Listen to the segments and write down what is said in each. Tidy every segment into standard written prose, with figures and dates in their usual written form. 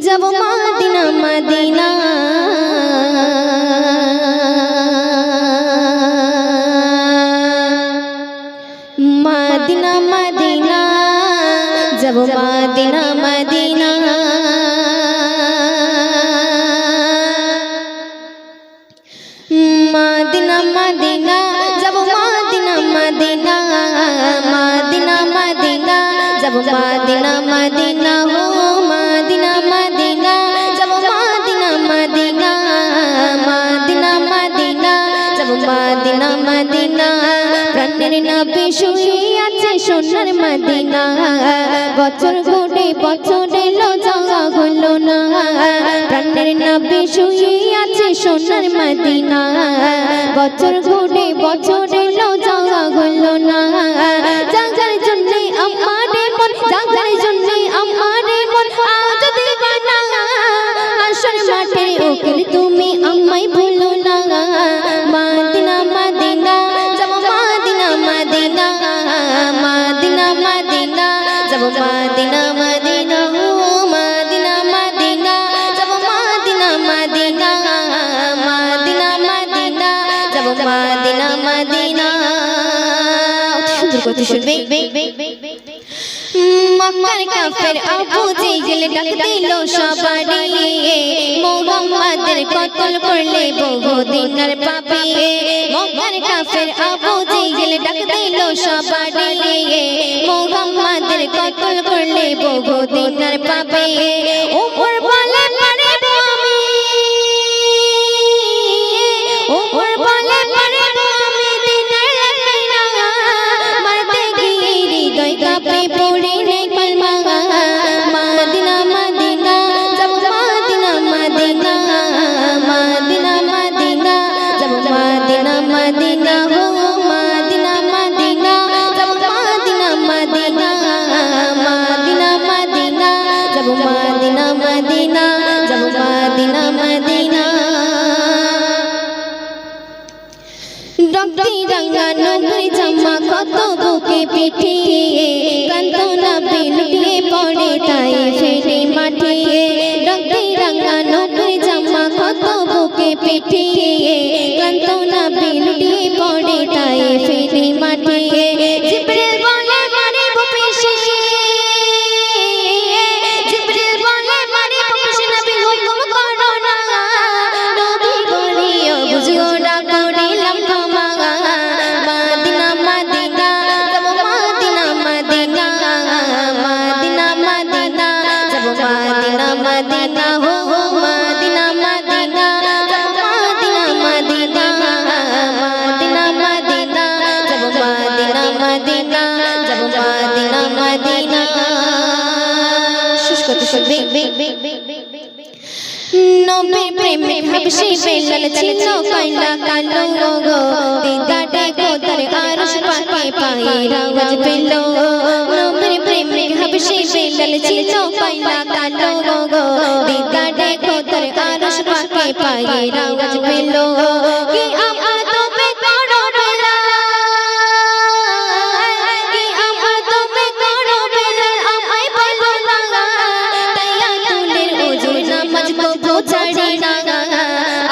যাব Medina Medina Medina Medina যাব Medina Medina Medina Medina যাব মদিনা মদিনা মদিনা মদিনা যাব মদিনা মদিনা হো মদিনা মদিনা যাব মদিনা মদিনা মদিনা মদিনা যাব মদিনা মদিনা প্রাণের নবী শুয়ে আছে সোনার মদিনা বছর ঘুরে বছর এলো যাওয়া হলো না প্রাণের নবী শুয়ে আছে সোনার মদিনা বছর ঘুরে বছর এলো যাওয়া হলো না জাগার জন্য আমারে মন জাগার জন্য আমারে মন আজ দিবানা আসর মাঠে ওকেল তুমি আমায় ভুলো না মদিনা মদিনা যাব মদিনা মদিনা মদিনা মদিনা যাব মদিনা মদিনা মদিনা মদিনা যাব মদিনা মদিনা মদিনা মদিনা যাব মদিনা মদিনা সুন্দর কথা শুনবে মক্কার কাফের আবু জেহেল ডাক দিল সবারে মুহাম্মাদের কতল করলে বহুদিনের পাপী মক্কার কাফের আবু জেহেল ডাক দিল সবারে মুহাম্মাদের কতল করলে বহুদিনের পাপী উপর বলে পারিব আমি উপর বলে পারিব আমি দিনের রাত মারতে গিয়ে হৃদয় কাঁপে পড়ে নেই কলমা মদিনা মদিনা যাব মদিনা মদিনা মদিনা মদিনা যাব মদিনা মদিনা হো মদিনা মদিনা যাব মদিনা মদিনা মদিনা মদিনা যাব মদিনা মদিনা যাব মদিনা মদিনা রক্তি রঙা নবীর জামা কত বুকে পিঠে কান্ত নবী লুটিয়ে পড়ে তাই ফেরে মাঠে রক্তি রঙা নবীর জামা কত বুকে পিঠে কান্ত নবী লুটিয়ে পড়ে তাই ফেরে মাঠে জিবরিল বলে মারে বুপিশে জিবরিল বলে মারে বুপিশে নবী হুকুম করো না নবী বলে ও বুঝিও না করিলাম ক্ষমা মদিনা মদিনা যাব মদিনা মদিনা মদিনা মদিনা যাব মদিনা মদিনা হো মদিনা মদিনা যাব মদিনা মদিনা মদিনা মদিনা যাব মদিনা মদিনা যাব মদিনা মদিনা শেষ করতে শুনবে নবীর প্রেমে হাবশি বেলাল ছিল কাইলা কালো গো দিদাটা কোতার আরশ পাকে পায়ে রাওয়াজ পেল নবীর প্রেমে হাবশি বেলাল ছিল কাইলা কালো গো দিদাটা কোতার আরশ পাকে পায়ে রাওয়াজ পেল কি আমা তুমি করো বেলা কি আমা তুমি করো বেলা আমায় বলো না তাইয়া তুলের ওজুর নামাজ কবু ছাড়ি না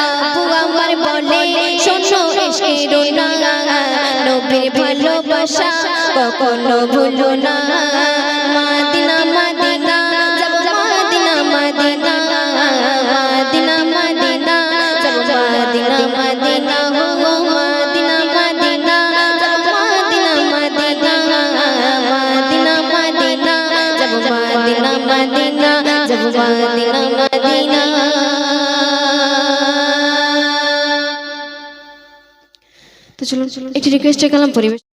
আবু আমার বলে শোনো ইশকের না নবীর ভালোবাসা কখনো ভুলো না মদিনা মদিনা যাব মদিনা মদিনা মদিনা মদিনা যাব মদিনা মদিনা হো মদিনা মদিনা যাব মদিনা মদিনা মদিনা মদিনা যাব মদিনা মদিনা যাব মদিনা মদিনা তো চলুন একটি রিকোয়েস্টের কালাম পরিবেশ